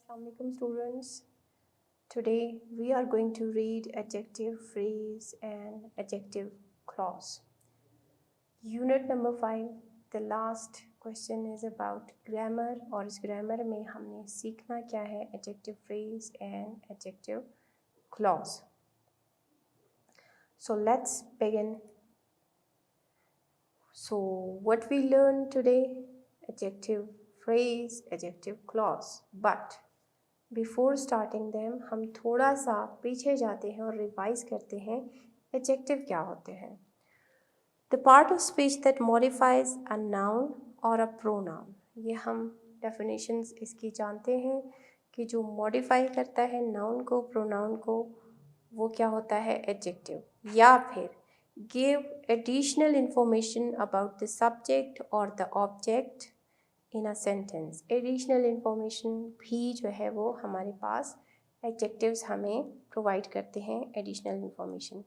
Assalamualaikum students. Today we are going to read adjective phrase and adjective clause. Unit number 5. The last question is about grammar और इस grammar में हमने सीखना क्या है adjective phrase and adjective clause. So let's begin. So what we learned today, adjective phrase, adjective clause. But before starting them हम थोड़ा सा पीछे जाते हैं और रिवाइज करते हैं एडजेक्टिव क्या होते हैं. The part of speech that modifies a noun और अ प्रोनाउन. ये हम डेफिनेशंस इसकी जानते हैं कि जो मॉडिफाई करता है नाउन को प्रोनाउन को वो क्या होता है एडजेक्टिव. या फिर give additional information about the subject और the object in a sentence. Additional information भी जो है वो हमारे पास एडजेक्टिव्स हमें प्रोवाइड करते हैं एडिशनल इंफॉर्मेशन.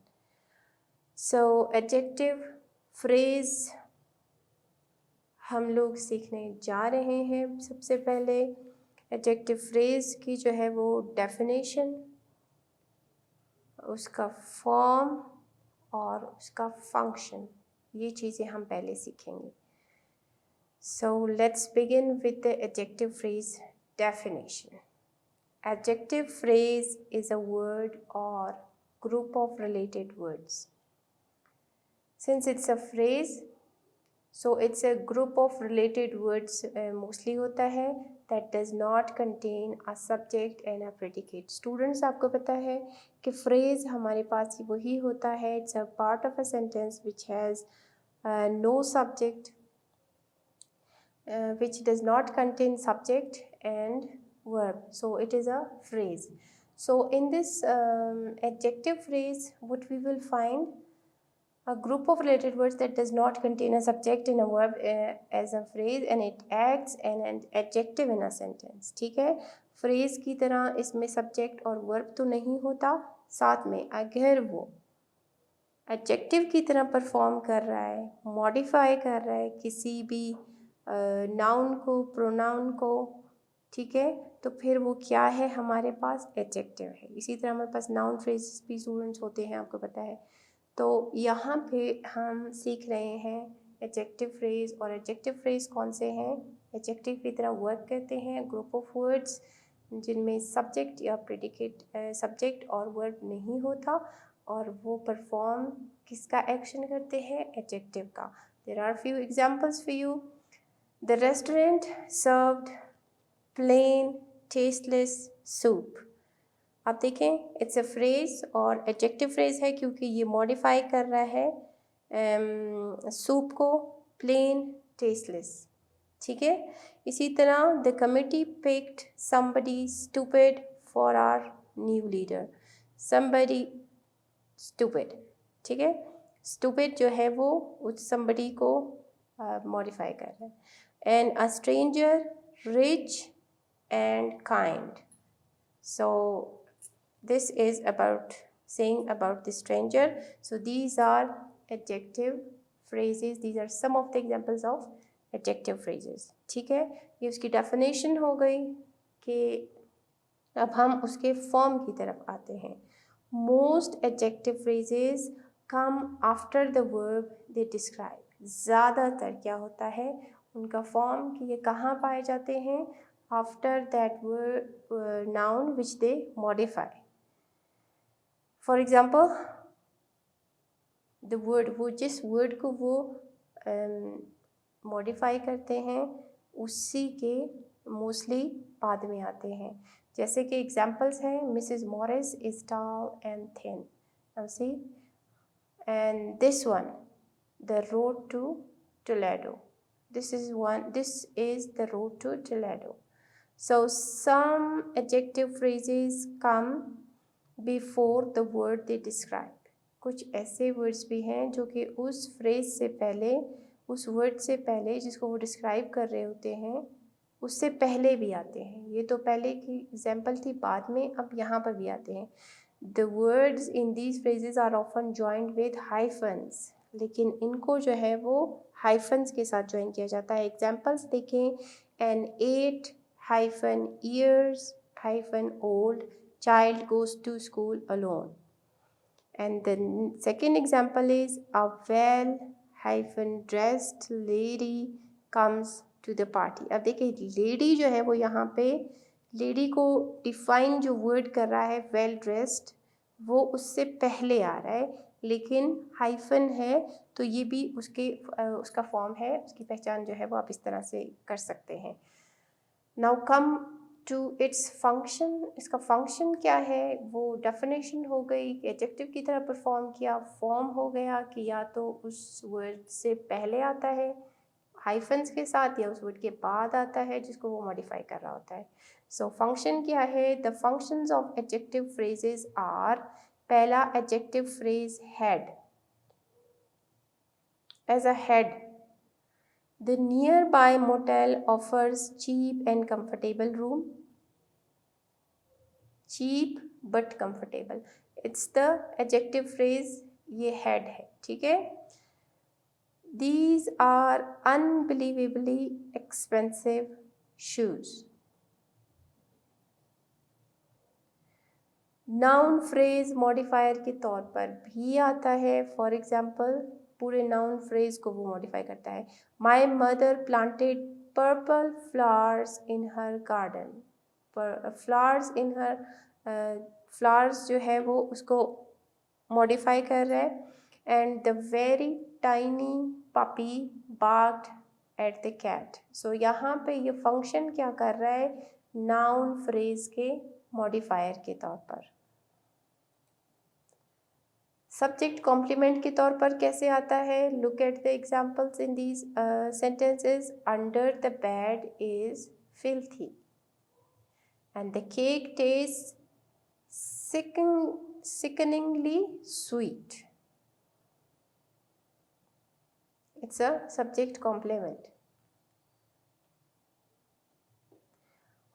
सो एडजेक्टिव फ्रेज हम लोग सीखने जा रहे हैं. सबसे पहले एडजेक्टिव फ्रेज की जो है वो डेफिनेशन, उसका फॉर्म और उसका फंक्शन, ये चीज़ें हम पहले सीखेंगे. So let's begin with the adjective phrase definition. Adjective phrase is a word or group of related words. Since it's a phrase, so it's a group of related words mostly होता है that does not contain a subject and a predicate. Students आपको पता है कि phrase हमारे पास वही होता है, it's a part of a sentence which has no subject, which does not contain subject and verb. So it is a phrase. So in this adjective phrase, what we will find a group of related words that does not contain a subject and a verb as a phrase, and it acts as an adjective in a sentence. ठीक है, phrase की तरह इसमें subject और verb तो नहीं होता, साथ में अगर वो adjective की तरह perform कर रहा है, modify कर रहा है किसी भी नाउन को, प्रोनाउन को, ठीक है, तो फिर वो क्या है हमारे पास एडजेक्टिव है. इसी तरह हमारे पास नाउन फ्रेजेस भी स्टूडेंट्स होते हैं, आपको पता है. तो यहाँ पे हम सीख रहे हैं एडजेक्टिव फ्रेज. और एडजेक्टिव फ्रेज कौन से हैं? एडजेक्टिव की तरह वर्क करते हैं, ग्रुप ऑफ वर्ड्स जिनमें सब्जेक्ट या प्रेडिकेट, सब्जेक्ट और वर्ब नहीं होता, और वो परफॉर्म किसका एक्शन करते हैं? एडजेक्टिव का. There are few examples for you. The restaurant served plain tasteless soup. आप देखें, it's a phrase और adjective phrase है क्योंकि ये modify कर रहा है soup को plain tasteless. ठीक है. इसी तरह the committee picked somebody stupid for our new leader. Somebody stupid. ठीक है. Stupid जो है वो उस somebody को modify कर रहा है. And a stranger rich and kind. So this is about saying about the stranger. So these are adjective phrases. These are some of the examples of adjective phrases. ठीक है, ये उसकी definition हो गई कि अब हम उसके form की तरफ आते हैं. Most adjective phrases come after the verb they describe. ज़्यादातर क्या होता है उनका फॉर्म कि ये कहाँ पाए जाते हैं? After that word noun which they modify. For example the word, वो जिस वर्ड को वो मॉडिफाई करते हैं उसी के मोस्टली बाद में आते हैं. जैसे कि एग्जाम्पल्स हैं, Mrs Morris is tall and thin. Now see, and this one, the road to Toledo. This is the road to Toledo. So some adjective phrases come before the word they describe. कुछ ऐसे words भी हैं जो कि उस phrase से पहले, उस word से पहले जिसको वो describe कर रहे होते हैं उससे पहले भी आते हैं. ये तो पहले की example थी, बाद में अब यहाँ पर भी आते हैं. The words in these phrases are often joined with hyphens. लेकिन इनको जो है वो हाइफन्स के साथ ज्वाइन किया जाता है. एग्जाम्पल्स देखें, N 8 hyphen years hyphen old child goes to school alone. And the second example is a well hyphen dressed lady comes to the party. अब देखिए lady जो है वो यहाँ पे lady को define जो word कर रहा है well dressed, वो उससे पहले आ रहा है, लेकिन हाइफन है तो ये भी उसका फॉर्म है, उसकी पहचान जो है वो आप इस तरह से कर सकते हैं. Now come to its function. इसका फंक्शन क्या है, वो डेफिनेशन हो गई कि एडजेक्टिव की तरह परफॉर्म किया, फॉर्म हो गया कि या तो उस वर्ड से पहले आता है हाइफन्स के साथ या उस वर्ड के बाद आता है जिसको वो मॉडिफाई कर रहा होता है. सो फंक्शन क्या है, the functions of adjective phrases are, पहला adjective phrase head, as a head the nearby motel offers cheap and comfortable room. Cheap but comfortable, it's the adjective phrase, ये head है, ठीक है. These are unbelievably expensive shoes. Noun phrase modifier के तौर पर भी आता है. फॉर एग्जाम्पल पूरे नाउन फ्रेज को वो मॉडिफाई करता है. My mother planted purple flowers in her garden. Flowers in her, flowers जो है वो उसको मॉडिफाई कर रहा है. And the very tiny puppy barked at the cat. So यहाँ पे ये फंक्शन क्या कर रहा है, नाउन फ्रेज के मॉडिफायर के तौर पर. सब्जेक्ट कॉम्प्लीमेंट के तौर पर कैसे आता है, look at the examples in these sentences. Under the bed is filthy and the cake taste sickeningly sweet. It's a subject complement.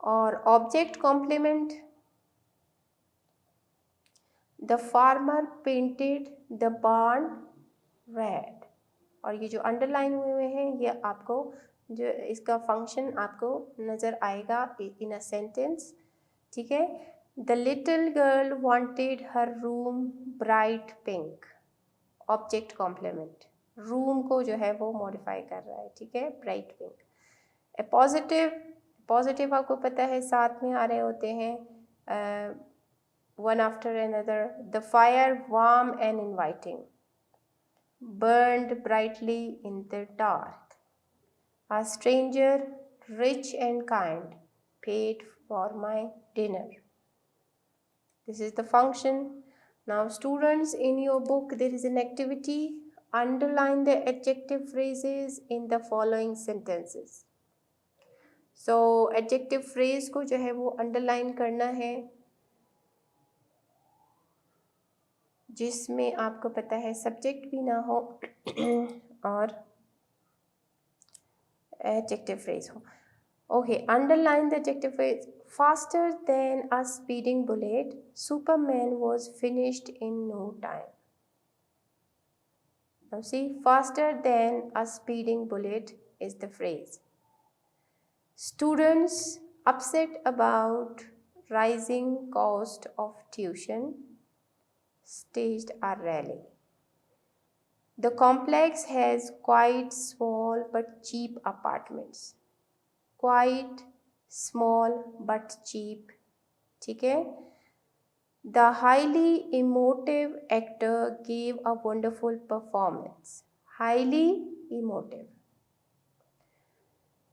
और object complement, the farmer painted the barn red. और ये जो अंडरलाइन हुए हैं ये आपको जो इसका फंक्शन आपको नज़र आएगा इन अ सेंटेंस, ठीक है. The little girl wanted her room bright pink. Object complement room को जो है वो मॉडिफाई कर रहा है, ठीक है, ब्राइट पिंक. ए पॉजिटिव आपको पता है साथ में आ रहे होते हैं one after another. The fire warm and inviting, burned brightly in the dark. A stranger rich and kind paid for my dinner. This is the function. Now students, in your book there is an activity. Underline the adjective phrases in the following sentences. So adjective phrase को जो है वो underline करना है जिसमें आपको पता है सब्जेक्ट भी ना हो और एडजेक्टिव फ्रेज हो. Okay, underline the adjective phrase. Faster than a speeding bullet, Superman was finished in no time. Now see, faster than a speeding bullet is the phrase. Students upset about rising cost of tuition staged a rally. The complex has quite small but cheap apartments. Quite small but cheap. ठीक है. The highly emotive actor gave a wonderful performance. Highly emotive.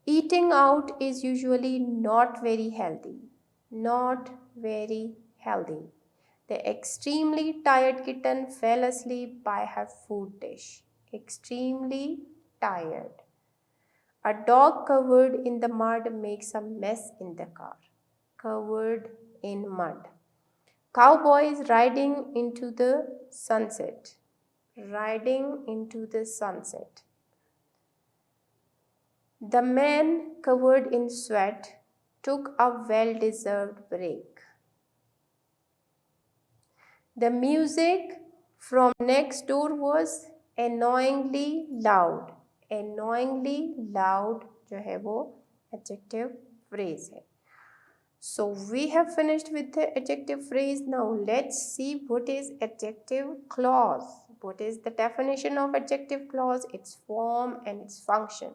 Eating out is usually not very healthy. Not very healthy. The extremely tired kitten fell asleep by her food dish. Extremely tired. A dog covered in the mud makes a mess in the car. Covered in mud. Cowboys riding into the sunset. Riding into the sunset. The man covered in sweat took a well-deserved break. The music from next door was annoyingly loud. Annoyingly loud जो है वो adjective phrase है. So we have finished with the adjective phrase. Now let's see what is adjective clause. What is the definition of adjective clause? Its form and its function.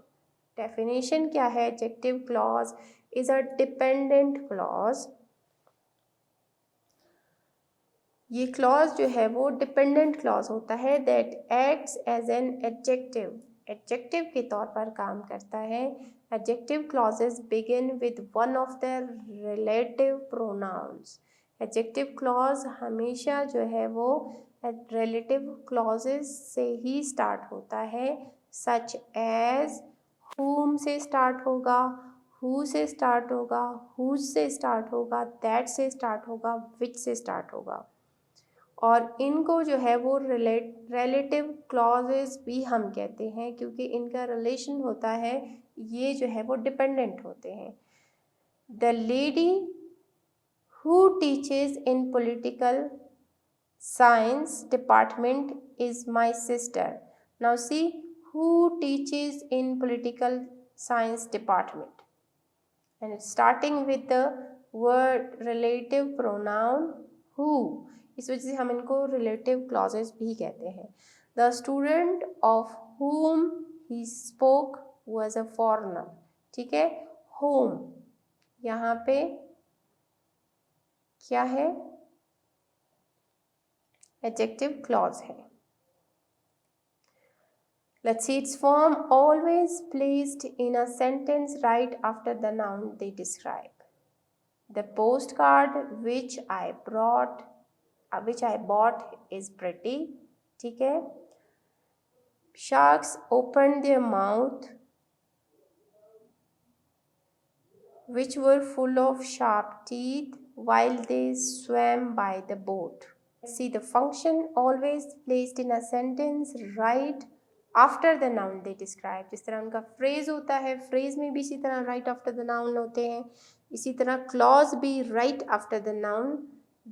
Definition क्या है? Adjective clause is a dependent clause. ये clause जो है वो dependent clause होता है that acts as an adjective के तौर पर काम करता है. Adjective clauses begin with one of the relative pronouns. Adjective clause हमेशा जो है वो रिलेटिव क्लॉजेस से ही स्टार्ट होता है. सच एज whom से स्टार्ट होगा, who से स्टार्ट होगा, whose से स्टार्ट होगा, that से स्टार्ट होगा, which से स्टार्ट होगा. और इनको जो है वो रिलेटिव क्लॉजेस भी हम कहते हैं क्योंकि इनका रिलेशन होता है, ये जो है वो डिपेंडेंट होते हैं. The lady who teaches in political science department is my sister. Now see, who teaches in political science department and it's starting with the word relative pronoun who. इस वजह से हम इनको relative clauses भी कहते हैं. The student of whom he spoke was a foreigner. ठीक है, whom यहाँ पे क्या है? Adjective clause है. Let's see its form. Always placed in a sentence right after the noun they describe. The postcard which I bought is pretty. ठीक है. Sharks opened their mouth which were full of sharp teeth while they swam by the boat. See the function. Always placed in a sentence right after the noun they describe. जिस तरह उनका phrase होता है, phrase में भी इसी तरह right after the noun होते हैं, इसी तरह क्लॉज भी right after the noun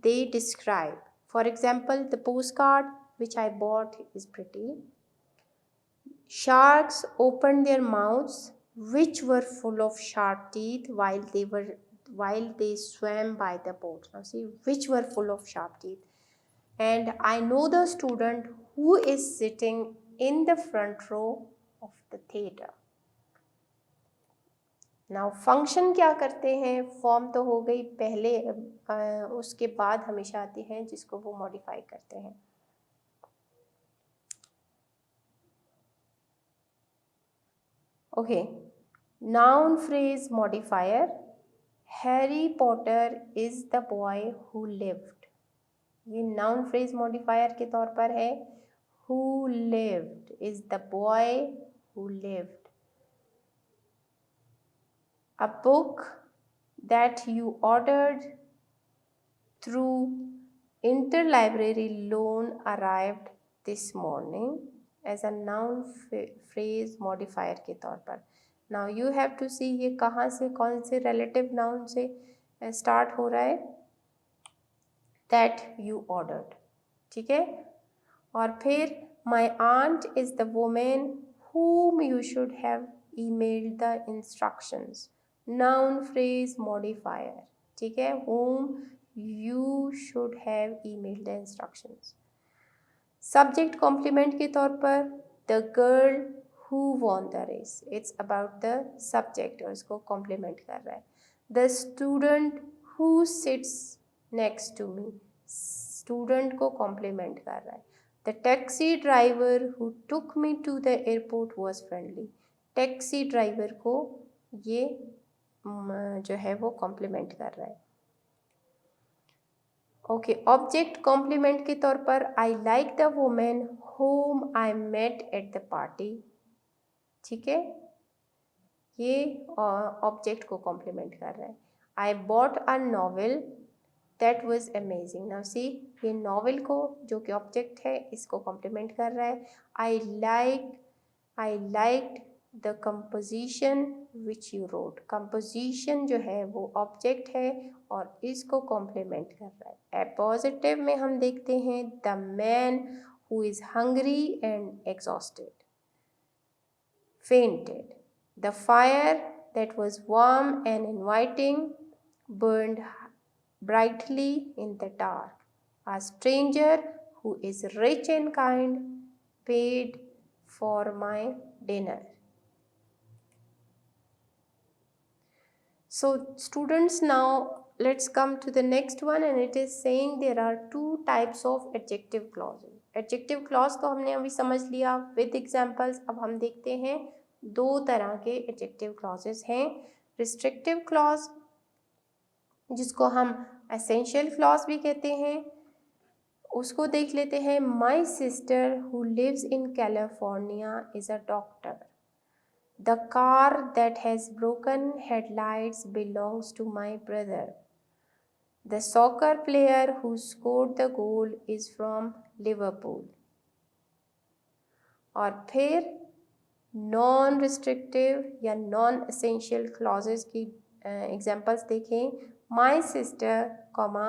they describe. For example, the post card which I bought is pretty. Sharks open there mouths which were full of sharp teeth while they swam by the boat. Now see, which were full of sharp teeth. And I know the student who is sitting in the front row of the theater. Now function क्या करते हैं? Form तो हो गई पहले, उसके बाद हमेशा आती हैं जिसको वो मॉडिफाई करते हैं. Okay, noun phrase modifier. Harry Potter is the boy who lived. ये noun phrase modifier के तौर पर है. Who lived is the boy who lived. A book that you ordered through interlibrary loan arrived this morning as a noun phrase modifier के तौर पर. Now you have to see ये कहाँ से, कौन से relative noun से start हो रहा है. That you ordered. ठीक है. और फिर my aunt is the woman whom you should have emailed the instructions. Noun phrase modifier. ठीक है. Whom you should have emailed the instructions. Subject complement के तौर पर the girl who won the race. It's about the subject और इसको complement कर रहा है. The student who sits next to me. Student को complement कर रहा है. The taxi driver who took me to the airport was friendly. Taxi driver को ये जो है वो complement कर रहा है. ओके, ऑब्जेक्ट कॉम्प्लीमेंट के तौर पर I like the women whom I met at the party. ठीक है, ये ऑब्जेक्ट को कॉम्प्लीमेंट कर रहा है. I bought a novel that was amazing. Now see, ये नॉवेल को जो कि ऑब्जेक्ट है इसको कॉम्प्लीमेंट कर रहा है. I liked the composition which you wrote. Composition जो है वो ऑब्जेक्ट है और इसको कॉम्प्लीमेंट कर रहा है. ए पॉजिटिव में हम देखते हैं the man who is hungry and exhausted, fainted. The fire that was warm and inviting burned brightly in the dark. A stranger who is rich and kind paid for my dinner. So students, now let's come to the next one, and it is saying there are two types of adjective clauses. Adjective clause तो हमने अभी समझ लिया with examples. अब हम देखते हैं दो तरह के adjective clauses हैं. Restrictive clause, जिसको हम essential clause भी कहते हैं, उसको देख लेते हैं. My sister who lives in California is a doctor. The car that has broken headlights belongs to my brother. The soccer player who scored the goal is from Liverpool. और फिर non restrictive या non essential clauses की examples देखें. My sister comma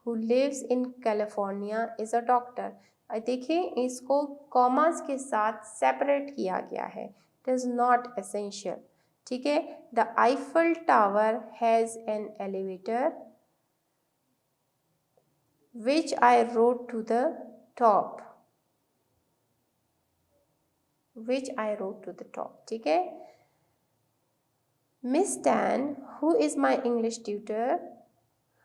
who lives in California is a doctor. देखें, इसको commas के साथ separate किया गया है. It is not essential. ठीक है. The Eiffel tower has an elevator which I rode to the top. which I wrote to the top. ठीक है. Miss Tan, who is my English tutor,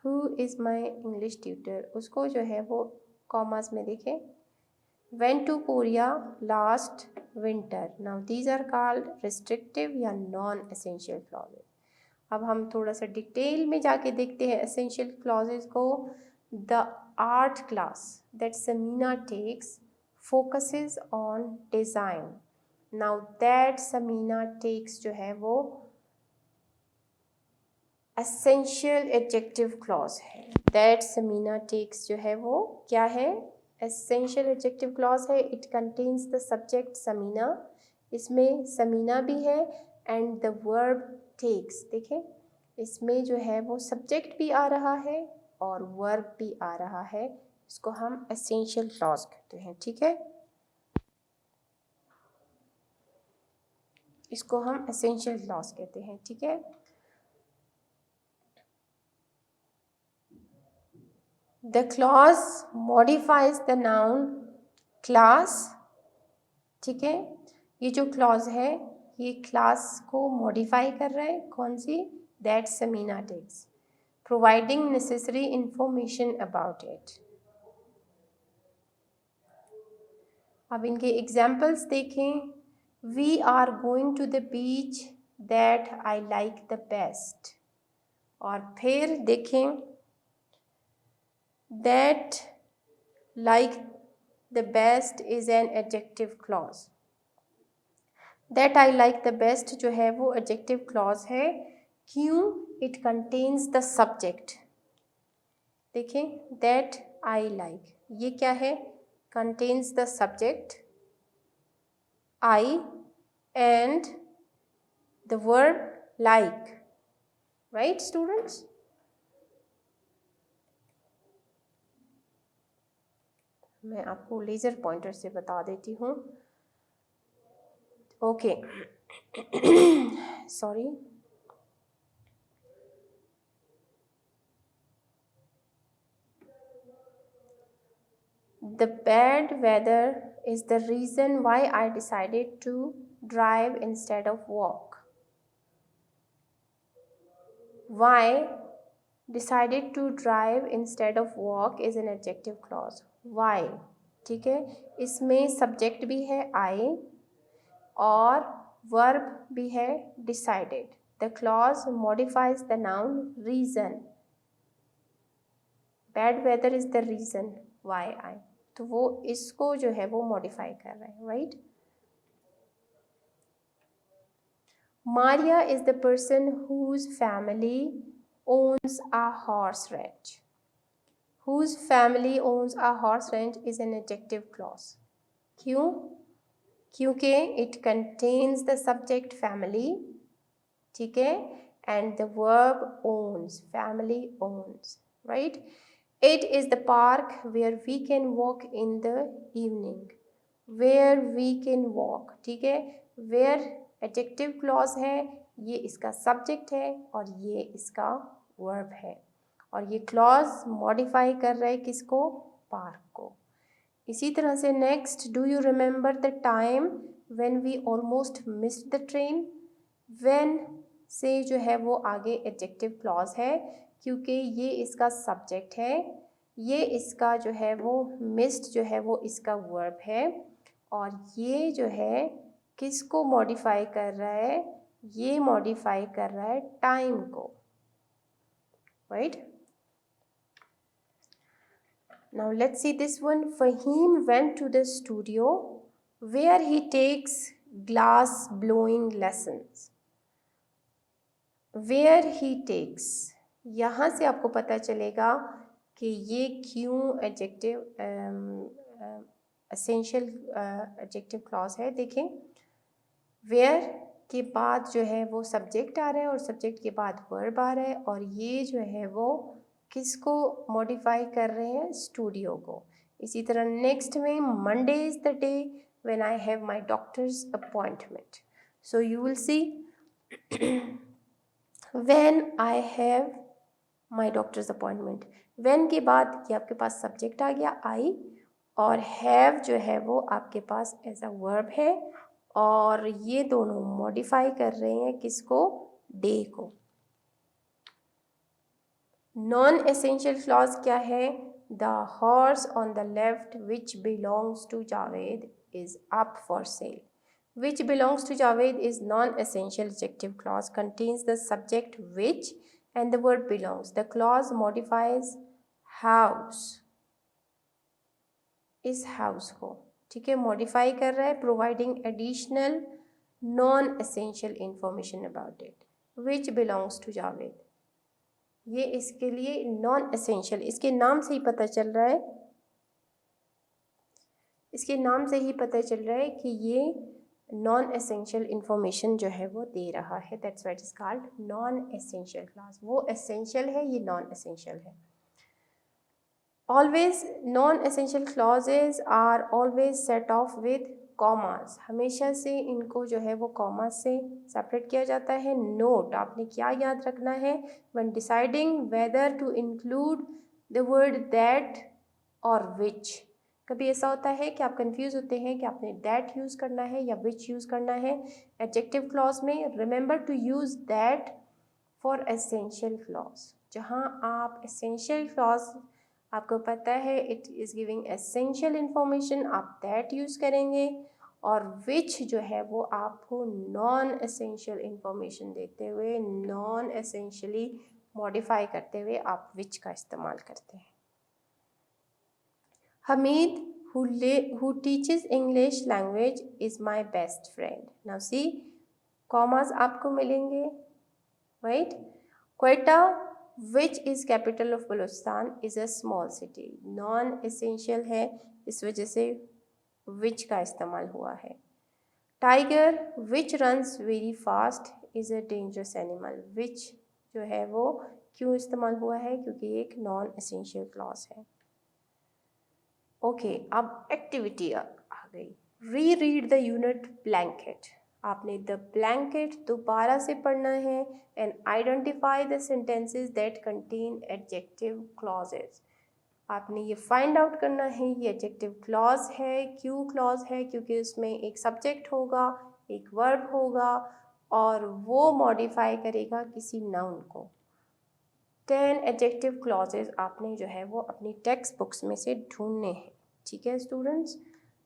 who is my English tutor, उसको जो है वो commas में देखें. Went to Korea last winter. Now these are called restrictive या non-essential clauses. अब हम थोड़ा सा डिटेल में जाके देखते हैं essential clauses को. The art class that Samina takes focuses on design. Now that Samina takes जो है वो essential adjective clause है. That Samina takes जो है वो क्या है? Essential adjective clause है. It contains the subject Samina. इसमें Samina भी है and the verb takes. देखें, इसमें जो है वो subject भी आ रहा है और वर्ब भी आ रहा है. इसको हम एसेंशियल क्लॉज कहते हैं. ठीक है. इसको हम एसेंशियल क्लॉज कहते हैं. ठीक है. The clause modifies the noun class. ठीक है. ये जो क्लॉज है ये क्लास को मॉडिफाई कर रहा है. कौन सी? That Samina takes. Providing necessary information about it. अब इनके एग्जाम्पल्स देखें. We are going to the beach that I like the best. और फिर देखें that like the best is an adjective clause. That I like the best जो है वो adjective clause है. क्यों? It contains the subject. देखें, that I like, ये क्या है? Contains the subject I and the verb like. Right students? मैं आपको लेज़र पॉइंटर से बता देती हूँ. Okay. Sorry. The bad weather is the reason why I decided to drive instead of walk. Why decided to drive instead of walk is an adjective clause. Why. ठीक है. इसमें subject भी है I और verb भी है decided. The clause modifies the noun reason. Bad weather is the reason why I. तो वो इसको जो है वो मॉडिफाई कर रहे हैं. Right. Maria is the person whose family owns a horse ranch. Whose family owns a horse ranch is an adjective clause. क्यों? क्योंकि it contains the subject family. ठीक है. And the verb owns. Family owns. Right. It is the park where we can walk in the evening. Where we can walk. ठीक है. Where adjective clause है, ये इसका subject है और ये इसका वर्ब है, और ये क्लॉज मॉडिफाई कर रहा है किसको? पार्क को। इसी तरह से next, do you remember the time when we almost missed the train? When से जो है वो आगे एडजेक्टिव क्लॉज है, क्योंकि ये इसका सब्जेक्ट है, ये इसका जो है वो मिस्ड जो है वो इसका वर्ब है, और ये जो है किसको मॉडिफाई कर रहा है? ये मॉडिफाई कर रहा है टाइम को, right? Now let's see this one. Fahim went to the studio where he takes glass blowing lessons. Where he takes, यहाँ से आपको पता चलेगा कि ये क्यों एडजेक्टिव एसेंशियल एडजेक्टिव क्लॉज है। देखें, where के बाद जो है वो सब्जेक्ट आ रहा है और सब्जेक्ट के बाद वर्ब आ रहा है, और ये जो है वो किसको मॉडिफाई कर रहे हैं? स्टूडियो को। इसी तरह नेक्स्ट में, Monday is the day when I have my doctors appointment. So you will see when I have my doctors appointment, when के बाद ये आपके पास सब्जेक्ट आ गया आई, और हैव जो है वो आपके पास एज अ वर्ब है, और ये दोनों मॉडिफाई कर रहे हैं किसको? डे को। नॉन एसेंशियल क्लॉज क्या है? The horse on the left which belongs to Javed is up for sale. Which belongs to Javed is non-essential adjective clause, contains the subject which and the word belongs. The clause modifies house, इस house को, ठीक है, modify कर रहा है, providing additional non essential information about it. Which belongs to Javed, ये इसके लिए नॉन एसेंशियल, इसके नाम से ही पता चल रहा है, इसके नाम से ही पता चल रहा है कि ये नॉन एसेंशियल इंफॉर्मेशन जो है वो दे रहा है। That's what is called non essential clause. वो एसेंशियल है, ये नॉन एसेंशियल है। Always non essential clauses are always set off with commas, हमेशा से इनको जो है वो कॉमास से सेपरेट किया जाता है। नोट, आपने क्या याद रखना है? When deciding whether to include the word that और विच। कभी ऐसा होता है कि आप कंफ्यूज होते हैं कि आपने दैट यूज़ करना है या विच यूज़ करना है एडजेक्टिव क्लॉज में। Remember to use that for essential clause. जहाँ आप एसेंशियल क्लॉज आपको पता है it is giving essential information, आप दैट यूज़ करेंगे, और विच जो है वो आपको नॉन एसेंशियल इंफॉर्मेशन देते हुए, नॉन एसेंशियली मॉडिफाई करते हुए आप विच का इस्तेमाल करते हैं। Hamid, who teaches English language, is my best friend. Now see, commas आपको मिलेंगे, right? Quetta, which is capital of Balochistan, is a small city. Non-essential है, इस वजह से which का इस्तेमाल हुआ है। Tiger, which runs very fast, is a dangerous animal. Which जो है वो क्यों इस्तेमाल हुआ है? क्योंकि ये एक non-essential clause है। ओके, अब एक्टिविटी आ गई। री रीड द यूनिट ब्लैंकेट। आपने द ब्लैंकेट दोबारा से पढ़ना है and identify the sentences that contain adjective clauses. आपने ये फाइंड आउट करना है ये एडजेक्टिव क्लॉज है, क्यों क्लॉज है? क्योंकि उसमें एक सब्जेक्ट होगा, एक वर्ब होगा, और वो मॉडिफाई करेगा किसी नाउन को। 10 एडजेक्टिव क्लॉजेज आपने जो है वो अपनी टेक्स्ट बुक्स में से ढूंढने हैं, ठीक है स्टूडेंट्स।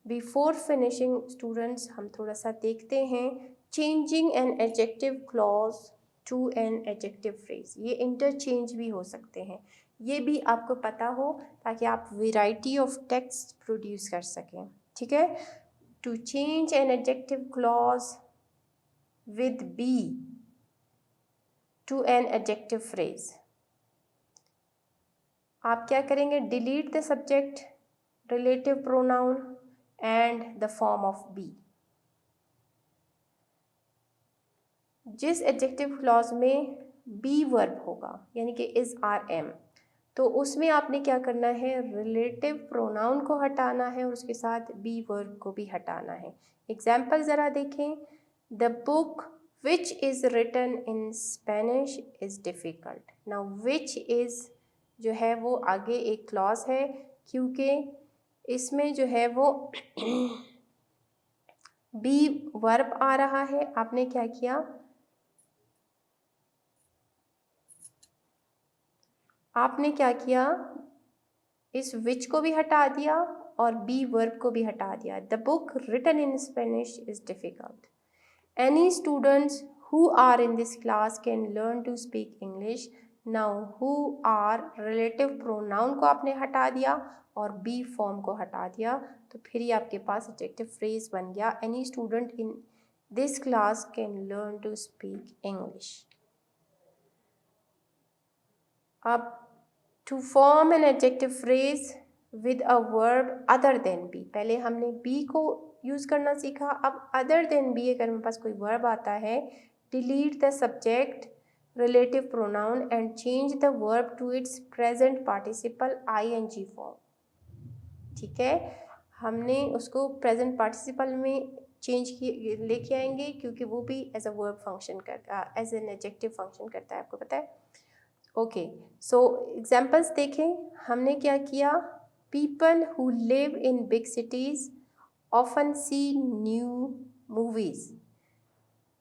बिफोर फिनिशिंग स्टूडेंट्स, हम थोड़ा सा देखते हैं changing an adjective clause to an adjective phrase. ये इंटरचेंज भी हो सकते हैं, ये भी आपको पता हो ताकि आप वेराइटी ऑफ टेक्स्ट प्रोड्यूस कर सकें, ठीक है। To change an adjective clause with be to an adjective phrase, आप क्या करेंगे? Delete the subject, relative pronoun and the form of be. जिस एडजेक्टिव क्लॉज में बी वर्ब होगा यानी कि इज आर एम, तो उसमें आपने क्या करना है? रिलेटिव प्रोनाउन को हटाना है और उसके साथ बी वर्ब को भी हटाना है। एग्जाम्पल ज़रा देखें। The book which is written in Spanish is difficult. Now which is जो है वो आगे एक क्लॉज है, क्योंकि इसमें जो है वो बी वर्ब आ रहा है। आपने क्या किया, इस विच को भी हटा दिया और बी वर्ब को भी हटा दिया। The book written in Spanish is difficult. Any students who are in this class can learn to speak English. Now who are relative pronoun को आपने हटा दिया और बी फॉर्म को हटा दिया, तो फिर ये आपके पास एडजेक्टिव फ्रेज बन गया। Any student in this class can learn to speak English. अब to form an adjective phrase with a verb other than be, पहले हमने बी को यूज़ करना सीखा। अब अदर देन बी अगर मेरे पास कोई वर्ब आता है, delete the subject relative pronoun and change the verb to its present participle ING form. ठीक है, हमने उसको प्रेजेंट पार्टिसिपल में चेंज किए लेके आएंगे, क्योंकि वो भी एज अ वर्ब फंक्शन करता, एज एन एडजेक्टिव फंक्शन करता है, आपको पता है। ओके, सो एग्जाम्पल्स देखें। हमने क्या किया, people who live in big cities often see new movies.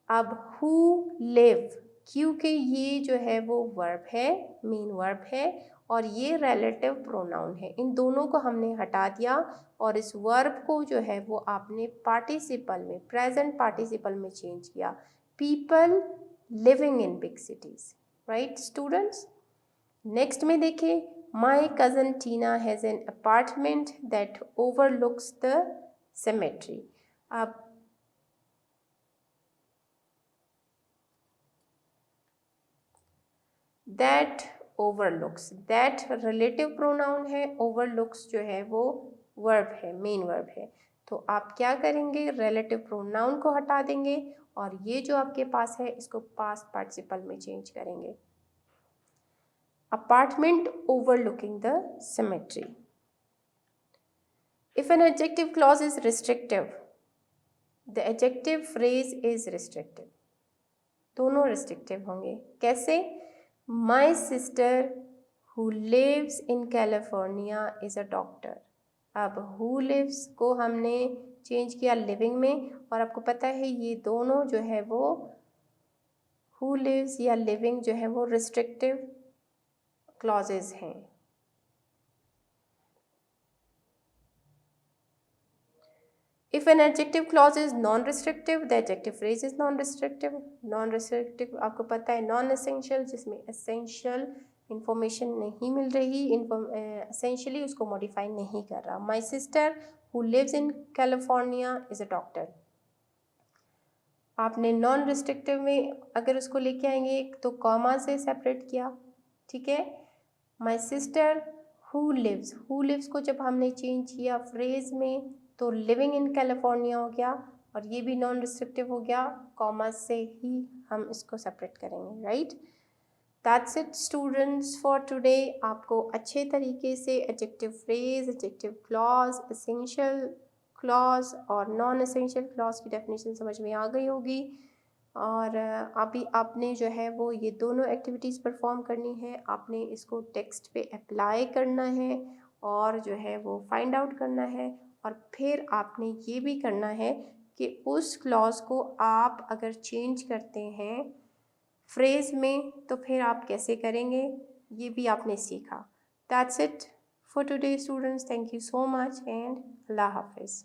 अब हु लिव, क्योंकि ये जो है वो वर्ब है, मेन वर्ब है, और ये रिलेटिव प्रोनाउन है। इन दोनों को हमने हटा दिया और इस वर्ब को जो है वो आपने पार्टिसिपल में, प्रेजेंट पार्टिसिपल में चेंज किया। People living in big cities, right students. Next में देखिए, my cousin Tina has an apartment that overlooks the cemetery। अब that overlooks, that relative pronoun है, ओवरलुक्स जो है वो वर्ब है, मेन वर्ब है। तो आप क्या करेंगे, रिलेटिव प्रोनाउन को हटा देंगे और ये जो आपके पास है इसको पास्ट पार्टिसिपल में चेंज करेंगे। Apartment overlooking the cemetery। If an adjective clause is restrictive, the adjective phrase is restrictive। दोनों restrictive होंगे। कैसे? My sister who lives in California is a doctor। अब who lives को हमने चेंज किया living में, और आपको पता है ये दोनों जो है वो who lives या living जो है वो restrictive clauses हैं। If an adjective clause is non-restrictive, the adjective phrase is non-restrictive। Non-restrictive आपको पता है non-essential, जिसमें essential information नहीं मिल रही, essentially उसको modify नहीं कर रहा। My sister who lives in California is a doctor। आपने non-restrictive में अगर उसको लेके आएंगे तो कॉमा से सेपरेट किया, ठीक है। My sister who lives को जब हमने चेंज किया फ्रेज में तो लिविंग इन कैलिफोर्निया हो गया, और ये भी नॉन रिस्ट्रिक्टिव हो गया, कॉमा से ही हम इसको सेपरेट करेंगे, right. That's it students for today. आपको अच्छे तरीके से adjective phrase, adjective clause, essential clause और नॉन एसेंशियल क्लॉज की डेफिनेशन समझ में आ गई होगी। और अभी आपने जो है वो ये दोनों एक्टिविटीज़ परफॉर्म करनी है। आपने इसको टेक्स्ट पे अप्लाई करना है और जो है वो फाइंड आउट करना है, और फिर आपने ये भी करना है कि उस क्लॉज को आप अगर चेंज करते हैं फ्रेज में तो फिर आप कैसे करेंगे, ये भी आपने सीखा। That's it for today students. Thank you so much and अल्लाह हाफिज़।